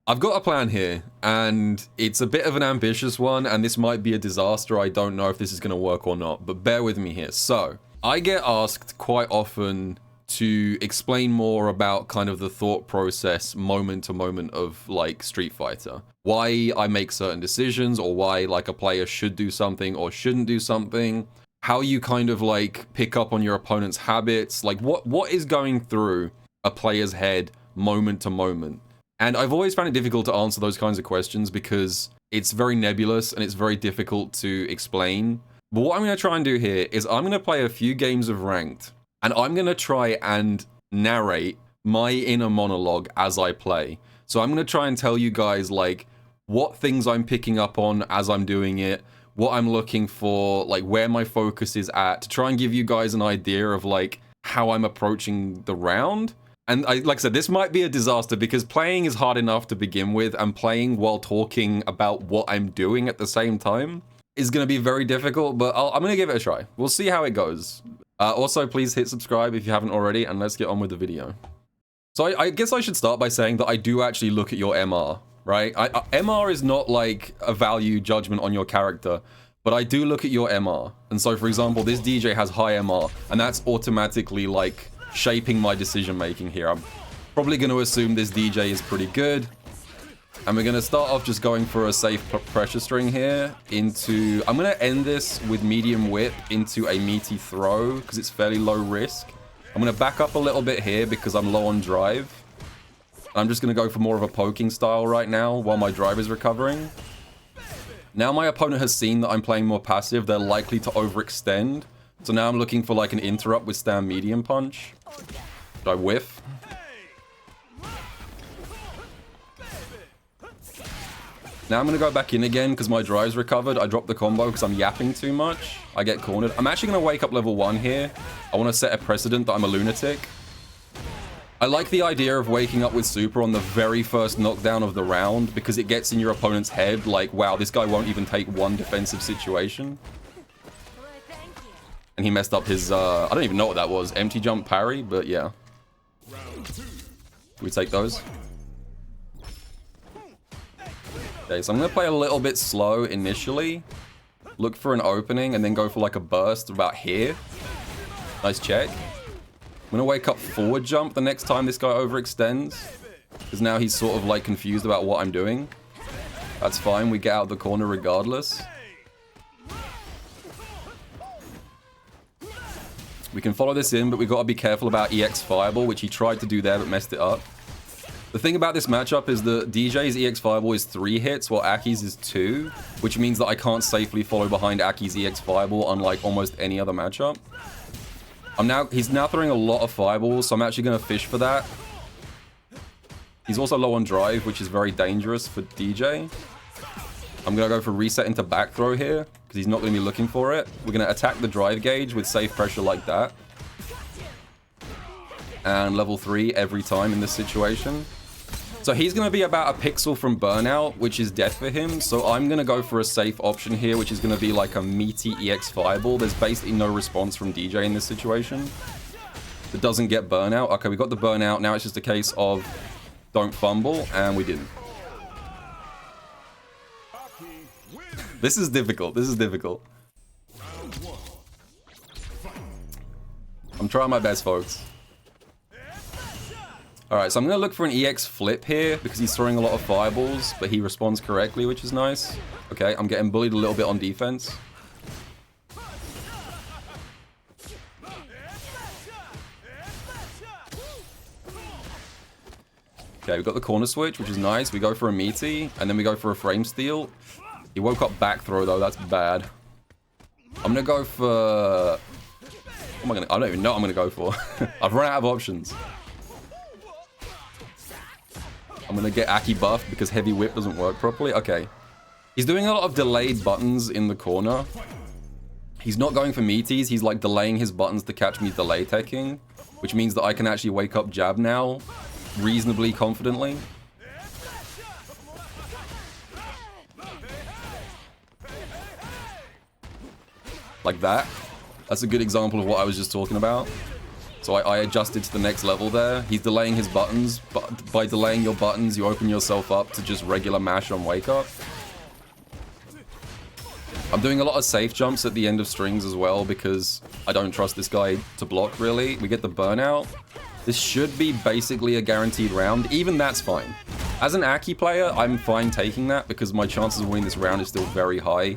I've got a plan here, and it's a bit of an ambitious one, and this might be a disaster. I don't know if this is going to work or not, but bear with me here. So, I get asked quite often to explain more about kind of the thought process moment to moment of like Street Fighter. Why I make certain decisions, or why like a player should do something or shouldn't do something. How you kind of like pick up on your opponent's habits. Like what is going through a player's head moment to moment. And I've always found it difficult to answer those kinds of questions because it's very nebulous and it's very difficult to explain. But what I'm going to try and do here is I'm going to play a few games of ranked, and I'm going to try and narrate my inner monologue as I play. So I'm going to try and tell you guys like what things I'm picking up on as I'm doing it, what I'm looking for, like where my focus is at, to try and give you guys an idea of like how I'm approaching the round. And like I said, this might be a disaster because playing is hard enough to begin with, and playing while talking about what I'm doing at the same time is going to be very difficult, but I'm going to give it a try. We'll see how it goes. Also, please hit subscribe if you haven't already, and let's get on with the video. So I guess I should start by saying that I do actually look at your MR, right? MR is not like a value judgment on your character, but I do look at your MR. And so, for example, this DJ has high MR, and that's automatically like shaping my decision making here. I'm probably going to assume this DJ is pretty good, and we're going to start off just going for a safe pressure string here into... I'm going to end this with medium whip into a meaty throw because it's fairly low risk. I'm going to back up a little bit here because I'm low on drive. I'm just going to go for more of a poking style right now while my drive is recovering. Now my opponent has seen that I'm playing more passive, they're likely to overextend. So now I'm looking for like an interrupt with stand medium punch. Did I whiff? Now I'm going to go back in again because my drive's recovered. I dropped the combo because I'm yapping too much. I get cornered. I'm actually going to wake up level 1 here. I want to set a precedent that I'm a lunatic. I like the idea of waking up with super on the very first knockdown of the round because it gets in your opponent's head like, wow, this guy won't even take one defensive situation. And he messed up his, I don't even know what that was. Empty jump parry, but yeah. We take those. Okay, so I'm going to play a little bit slow initially. Look for an opening and then go for like a burst about here. Nice check. I'm going to wake up forward jump the next time this guy overextends. Because now he's sort of like confused about what I'm doing. That's fine, we get out of the corner regardless. We can follow this in, but we've got to be careful about EX Fireball, which he tried to do there, but messed it up. The thing about this matchup is that DJ's EX Fireball is 3 hits, while Aki's is 2, which means that I can't safely follow behind Aki's EX Fireball, unlike almost any other matchup. He's now throwing a lot of fireballs, so I'm actually going to fish for that. He's also low on drive, which is very dangerous for DJ. I'm going to go for reset into back throw here, because he's not going to be looking for it. We're going to attack the drive gauge with safe pressure like that. And level 3 every time in this situation. So he's going to be about a pixel from burnout, which is death for him. So I'm going to go for a safe option here, which is going to be like a meaty EX Fireball. There's basically no response from DJ in this situation. It doesn't get burnout. Okay, we got the burnout. Now it's just a case of don't fumble, and we didn't. This is difficult. This is difficult. I'm trying my best, folks. Alright, so I'm going to look for an EX flip here because he's throwing a lot of fireballs, but he responds correctly, which is nice. Okay, I'm getting bullied a little bit on defense. Okay, we've got the corner switch, which is nice. We go for a meaty, and then we go for a frame steal. He woke up back throw, though. That's bad. I'm going to go for... What am I going to... I don't even know what I'm going to go for. I've run out of options. I'm going to get Aki buffed because heavy whip doesn't work properly. Okay. He's doing a lot of delayed buttons in the corner. He's not going for meaties. He's like delaying his buttons to catch me delay teching, which means that I can actually wake up jab now reasonably confidently. Like that. That's a good example of what I was just talking about. So I adjusted to the next level there. He's delaying his buttons, but by delaying your buttons, you open yourself up to just regular mash on wake up. I'm doing a lot of safe jumps at the end of strings as well because I don't trust this guy to block, really. We get the burnout. This should be basically a guaranteed round. Even that's fine. As an A.K.I player, I'm fine taking that because my chances of winning this round is still very high.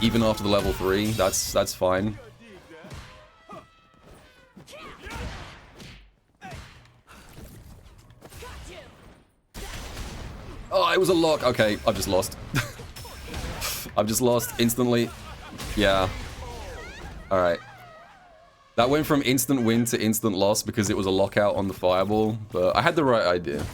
Even after the level 3, that's fine. Oh, it was a lock. Okay, I've just lost. I've just lost instantly. Yeah. Alright. That went from instant win to instant loss because it was a lockout on the fireball, but I had the right idea.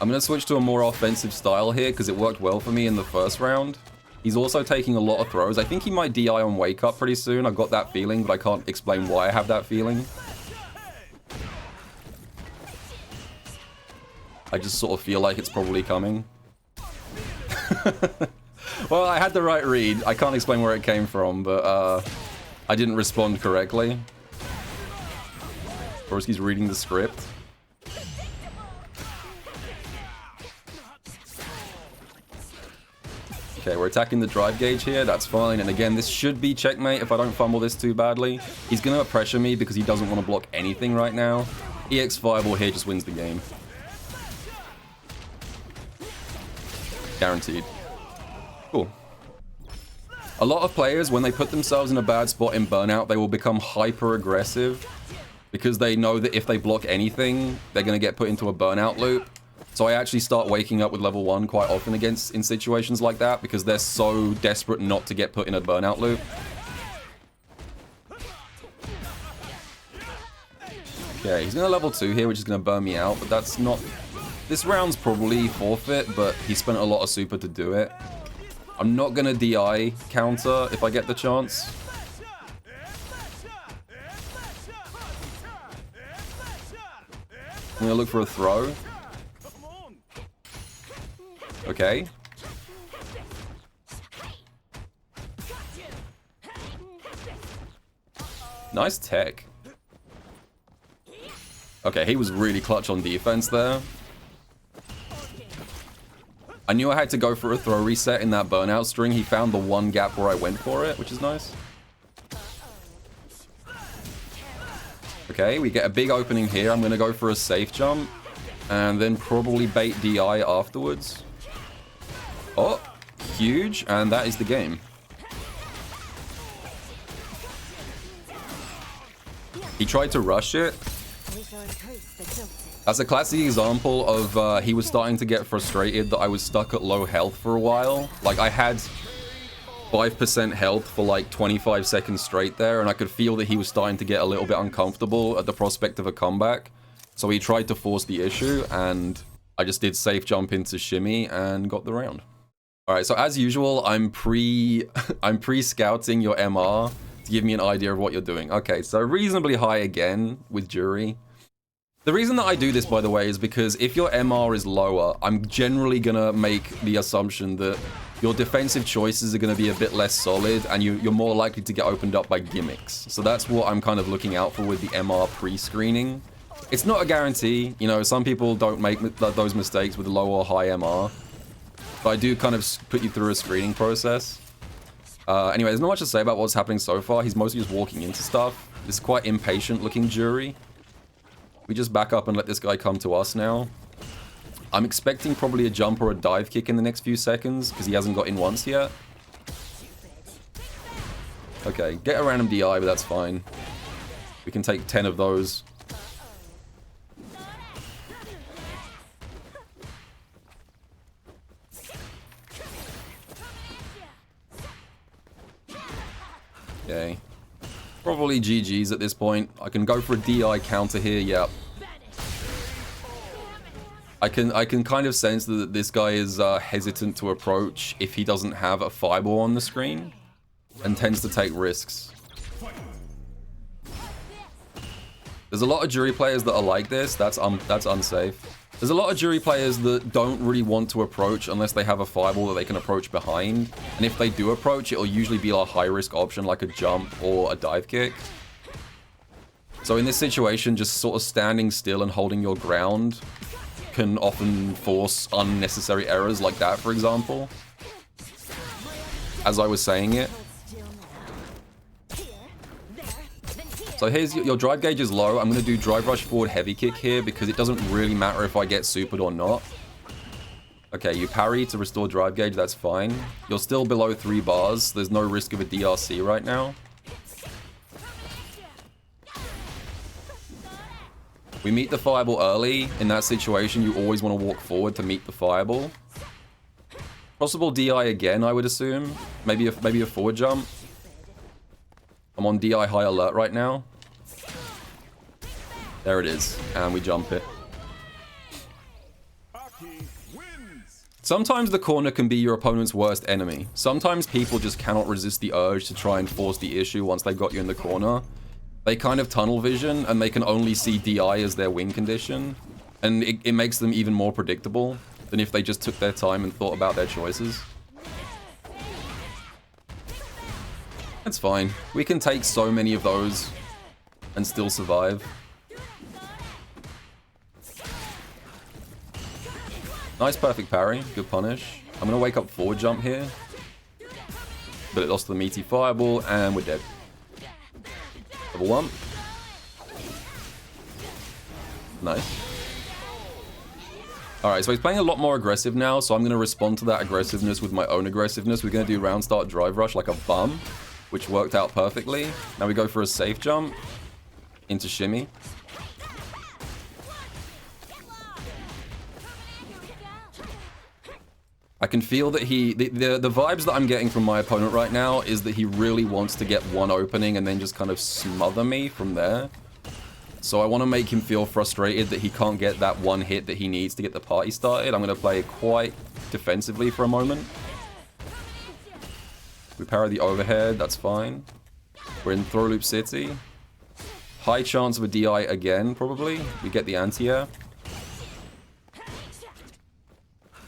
I'm going to switch to a more offensive style here because it worked well for me in the first round. He's also taking a lot of throws. I think he might DI on wake up pretty soon. I've got that feeling, but I can't explain why I have that feeling. I just sort of feel like it's probably coming. Well, I had the right read. I can't explain where it came from, but I didn't respond correctly. Broski's reading the script. Okay, we're attacking the drive gauge here. That's fine. And again, this should be checkmate if I don't fumble this too badly. He's going to pressure me because he doesn't want to block anything right now. EX fireball here just wins the game. Guaranteed. Cool. A lot of players, when they put themselves in a bad spot in burnout, they will become hyper aggressive because they know that if they block anything, they're going to get put into a burnout loop. So I actually start waking up with level 1 quite often in situations like that because they're so desperate not to get put in a burnout loop. Okay, he's going to level 2 here, which is going to burn me out, but that's not... This round's probably forfeit, but he spent a lot of super to do it. I'm not going to DI counter if I get the chance. I'm going to look for a throw. Okay. Nice tech. Okay, he was really clutch on defense there. I knew I had to go for a throw reset in that burnout string. He found the one gap where I went for it, which is nice. Okay, we get a big opening here. I'm going to go for a safe jump. And then probably bait DI afterwards. Oh, huge. And that is the game. He tried to rush it. That's a classic example of he was starting to get frustrated that I was stuck at low health for a while. Like, I had 5% health for like 25 seconds straight there, and I could feel that he was starting to get a little bit uncomfortable at the prospect of a comeback. So he tried to force the issue, and I just did safe jump into shimmy and got the round. Alright, so as usual, I'm pre-scouting your MR to give me an idea of what you're doing. Okay, so reasonably high again with jury. The reason that I do this, by the way, is because if your MR is lower, I'm generally gonna make the assumption that your defensive choices are gonna be a bit less solid, and you're more likely to get opened up by gimmicks. So that's what I'm kind of looking out for with the MR pre-screening. It's not a guarantee, you know, some people don't make those mistakes with low or high MR. But I do kind of put you through a screening process. Anyway, there's not much to say about what's happening so far. He's mostly just walking into stuff. This is quite impatient looking jury. We just back up and let this guy come to us now. I'm expecting probably a jump or a dive kick in the next few seconds because he hasn't got in once yet. Okay, get a random DI, but that's fine. We can take 10 of those. Okay. Probably GG's at this point. I can go for a DI counter here, yep. I can kind of sense that this guy is hesitant to approach if he doesn't have a fireball on the screen and tends to take risks. There's a lot of jury players that are like this. That's unsafe. There's a lot of jury players that don't really want to approach unless they have a fireball that they can approach behind. And if they do approach, it'll usually be a high-risk option like a jump or a dive kick. So in this situation, just sort of standing still and holding your ground can often force unnecessary errors like that, for example. As I was saying it. So here's your drive gauge is low. I'm going to do drive rush forward heavy kick here because it doesn't really matter if I get supered or not. Okay, you parry to restore drive gauge, that's fine. You're still below 3 bars. There's no risk of a DRC right now. We meet the fireball early. In that situation, you always want to walk forward to meet the fireball. Possible DI again, I would assume. Maybe a forward jump. I'm on DI high alert right now. There it is. And we jump it. Sometimes the corner can be your opponent's worst enemy. Sometimes people just cannot resist the urge to try and force the issue once they've got you in the corner. They kind of tunnel vision and they can only see DI as their win condition. And it makes them even more predictable than if they just took their time and thought about their choices. That's fine. We can take so many of those and still survive. Nice perfect parry. Good punish. I'm going to wake up forward jump here. But it lost to the meaty fireball and we're dead. Level 1. Nice. Alright, so he's playing a lot more aggressive now, so I'm going to respond to that aggressiveness with my own aggressiveness. We're going to do round start drive rush like a bum, which worked out perfectly. Now we go for a safe jump into shimmy. I can feel that the vibes that I'm getting from my opponent right now is that he really wants to get one opening and then just kind of smother me from there. So I want to make him feel frustrated that he can't get that one hit that he needs to get the party started. I'm going to play quite defensively for a moment. We parry the overhead, that's fine. We're in throw loop city. High chance of a DI again, probably. We get the anti-air.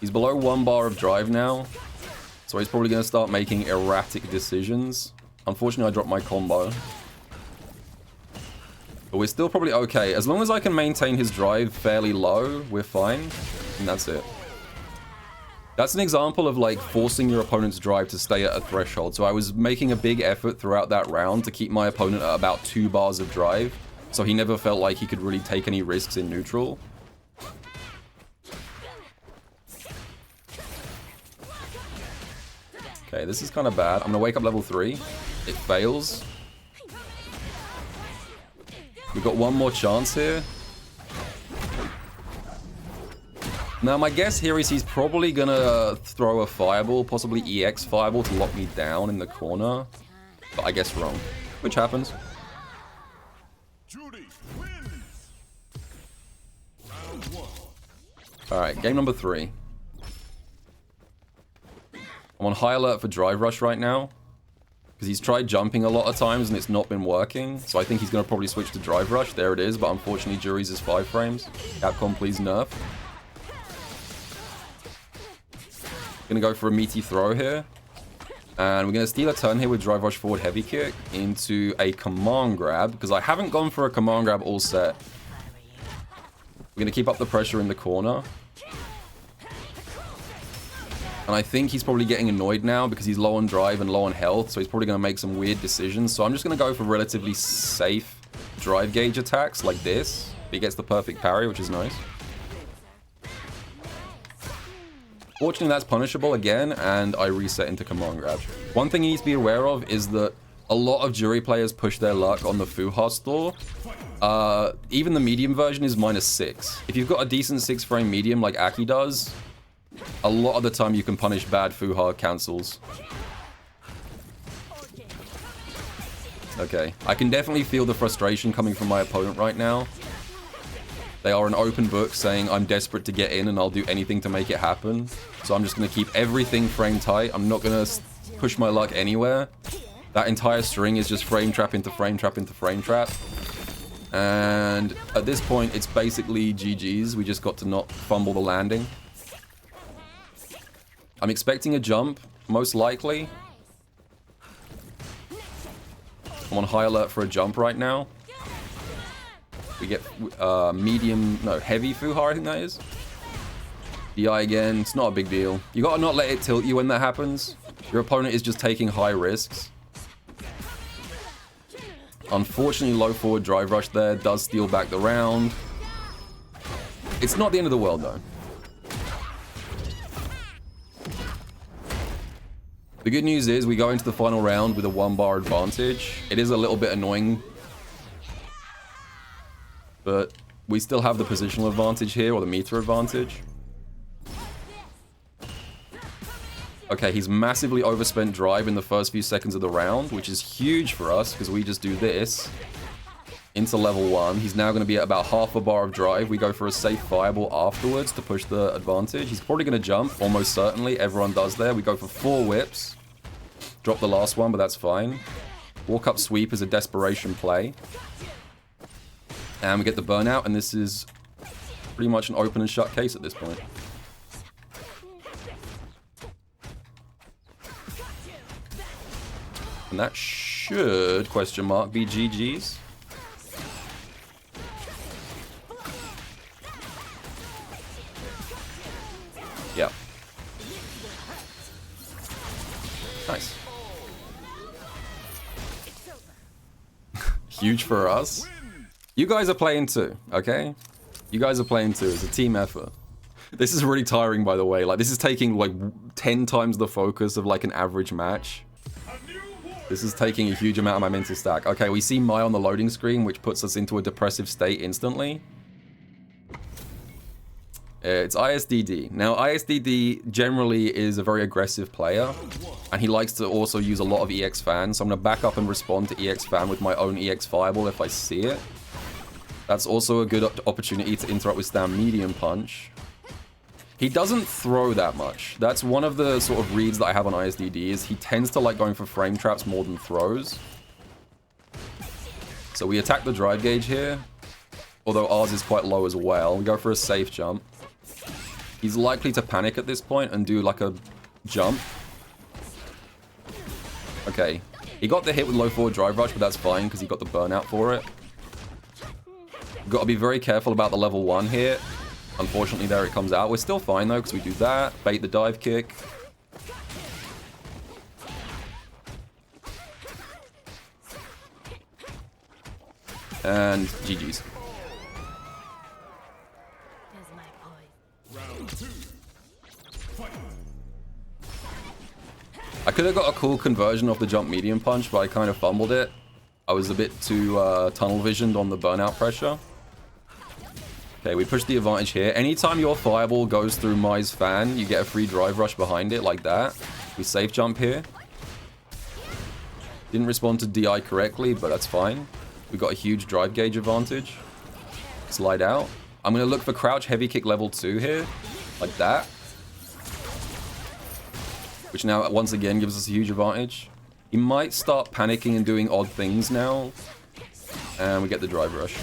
He's below 1 bar of drive now, so he's probably going to start making erratic decisions. Unfortunately, I dropped my combo. But we're still probably okay. As long as I can maintain his drive fairly low, we're fine. And that's it. That's an example of like forcing your opponent's drive to stay at a threshold. So I was making a big effort throughout that round to keep my opponent at about 2 bars of drive. So he never felt like he could really take any risks in neutral. Okay, this is kind of bad. I'm going to wake up level 3. It fails. We've got one more chance here. Now, my guess here is he's probably going to throw a fireball, possibly EX fireball, to lock me down in the corner. But I guess wrong. Which happens. Alright, game number 3. I'm on high alert for drive rush right now. Because he's tried jumping a lot of times and it's not been working. So I think he's going to probably switch to drive rush. There it is, but unfortunately Jury's is 5 frames. Capcom, please nerf. Gonna go for a meaty throw here. And we're going to steal a turn here with drive rush forward heavy kick into a command grab. Because I haven't gone for a command grab all set. We're going to keep up the pressure in the corner. And I think he's probably getting annoyed now because he's low on drive and low on health. So he's probably going to make some weird decisions. So I'm just going to go for relatively safe drive gauge attacks like this. He gets the perfect parry, which is nice. Fortunately, that's punishable again. And I reset into command grab. One thing you need to be aware of is that a lot of Jury players push their luck on the Fuha store. Even the medium version is -6. If you've got a decent 6 frame medium like A.K.I does, a lot of the time you can punish bad Fuha cancels. Okay, I can definitely feel the frustration coming from my opponent right now. They are an open book saying I'm desperate to get in and I'll do anything to make it happen. So I'm just going to keep everything frame tight. I'm not going to push my luck anywhere. That entire string is just frame trap into frame trap into frame trap. And at this point, it's basically GG's. We just got to not fumble the landing. I'm expecting a jump, most likely. I'm on high alert for a jump right now. We get heavy Fuhar, I think that is. DI again, it's not a big deal. You gotta not let it tilt you when that happens. Your opponent is just taking high risks. Unfortunately, low forward drive rush there does steal back the round. It's not the end of the world, though. The good news is we go into the final round with a 1-bar advantage. It is a little bit annoying, but we still have the positional advantage here, or the meter advantage. Okay, he's massively overspent drive in the first few seconds of the round, which is huge for us, because we just do this into level 1. He's now going to be at about half a bar of drive. We go for a safe fireball afterwards to push the advantage. He's probably going to jump, almost certainly. Everyone does there. We go for 4 whips. Drop the last one, but that's fine. Walk up sweep is a desperation play. And we get the burnout, and this is pretty much an open and shut case at this point. And that should, question mark, be GG's. Yeah. Nice. Huge for us. You guys are playing too, okay? You guys are playing too. It's a team effort. This is really tiring, by the way. Like, this is taking like 10 times the focus of like an average match. This is taking a huge amount of my mental stack. Okay, we see Mai on the loading screen, which puts us into a depressive state instantly. It's ISDD. Now, ISDD generally is a very aggressive player, and he likes to also use a lot of EX Fan, so I'm going to back up and respond to EX Fan with my own EX Fireball if I see it. That's also a good opportunity to interrupt with Stand Medium Punch. He doesn't throw that much. That's one of the sort of reads that I have on ISDD, is he tends to like going for frame traps more than throws. So we attack the drive gauge here, although ours is quite low as well. We go for a safe jump. He's likely to panic at this point and do like a jump. Okay, he got the hit with low forward drive rush, but that's fine because he got the burnout for it. Got to be very careful about the level 1 here. Unfortunately, there it comes out. We're still fine, though, because we do that. Bait the dive kick. And GG's. I could have got a cool conversion off the jump medium punch, but I kind of fumbled it. I was a bit too tunnel visioned on the burnout pressure. Okay, we push the advantage here. Anytime your fireball goes through Mai's fan, you get a free drive rush behind it like that. We safe jump here. Didn't respond to DI correctly, but that's fine. We got a huge drive gauge advantage. Slide out. I'm going to look for crouch heavy kick level 2 here, like that. Which now, once again, gives us a huge advantage. He might start panicking and doing odd things now. And we get the drive rush.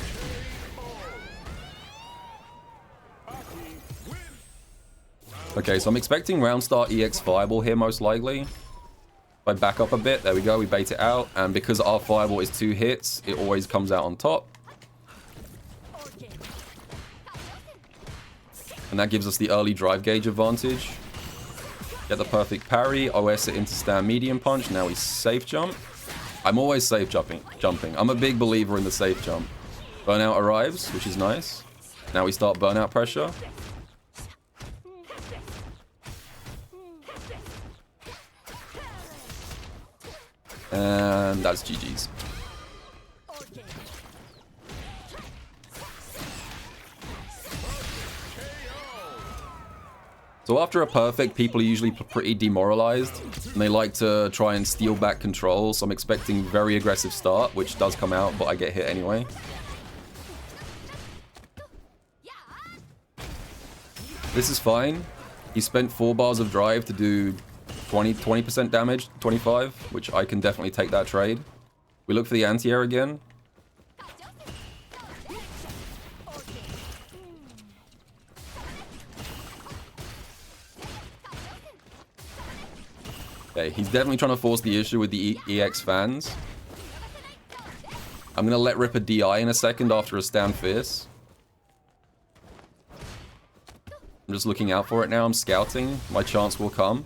Okay, so I'm expecting round start EX Fireball here, most likely. If I back up a bit, there we go, we bait it out. And because our Fireball is 2 hits, it always comes out on top. And that gives us the early drive gauge advantage. Get the perfect parry, OS it into Stand Medium Punch. Now we safe jump. I'm always safe jumping. I'm a big believer in the safe jump. Burnout arrives, which is nice. Now we start burnout pressure. And that's GG's. So after a perfect, people are usually pretty demoralized, and they like to try and steal back control, so I'm expecting very aggressive start, which does come out, but I get hit anyway. This is fine. He spent 4 bars of drive to do 20% damage, 25, which I can definitely take that trade. We look for the anti-air again. Okay, he's definitely trying to force the issue with the EX fans. I'm going to let rip a DI in a second after a stand fierce. I'm just looking out for it now. I'm scouting. My chance will come.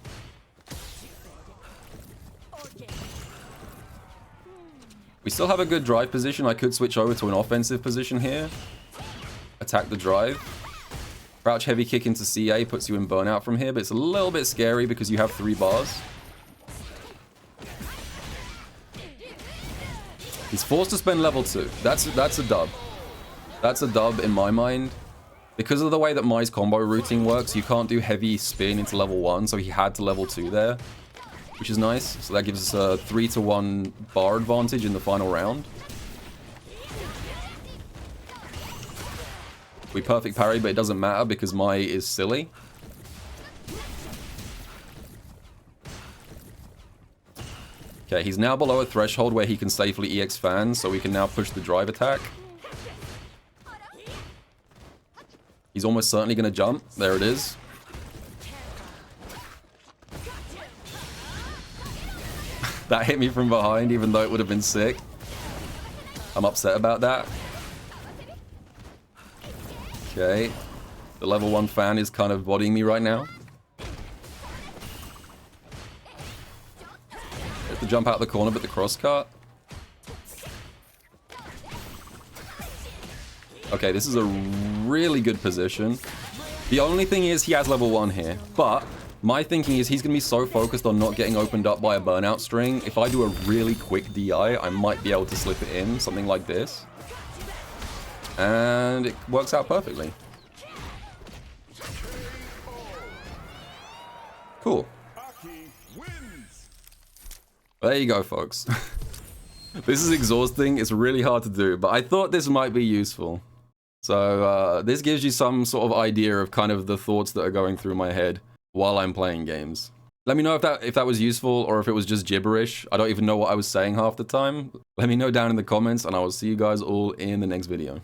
We still have a good drive position. I could switch over to an offensive position here. Attack the drive. Crouch heavy kick into CA puts you in burnout from here, but it's a little bit scary because you have 3 bars. He's forced to spend level 2. That's a dub. That's a dub in my mind. Because of the way that Mai's combo routing works, you can't do heavy spin into level 1, so he had to level 2 there, which is nice. So that gives us a 3-to-1 bar advantage in the final round. We perfect parry, but it doesn't matter because Mai is silly. Okay, he's now below a threshold where he can safely EX fan, so we can now push the drive attack. He's almost certainly going to jump. There it is. That hit me from behind, even though it would have been sick. I'm upset about that. Okay. The level 1 fan is kind of bodying me right now. Have to jump out the corner, but the cross cut. Okay, this is a really good position. The only thing is he has level 1 here, but my thinking is he's going to be so focused on not getting opened up by a burnout string. If I do a really quick DI, I might be able to slip it in, something like this. And it works out perfectly. Cool. There you go, folks. This is exhausting. It's really hard to do, but I thought this might be useful. So this gives you some sort of idea of kind of the thoughts that are going through my head while I'm playing games. Let me know if that was useful or if it was just gibberish. I don't even know what I was saying half the time. Let me know down in the comments, and I will see you guys all in the next video.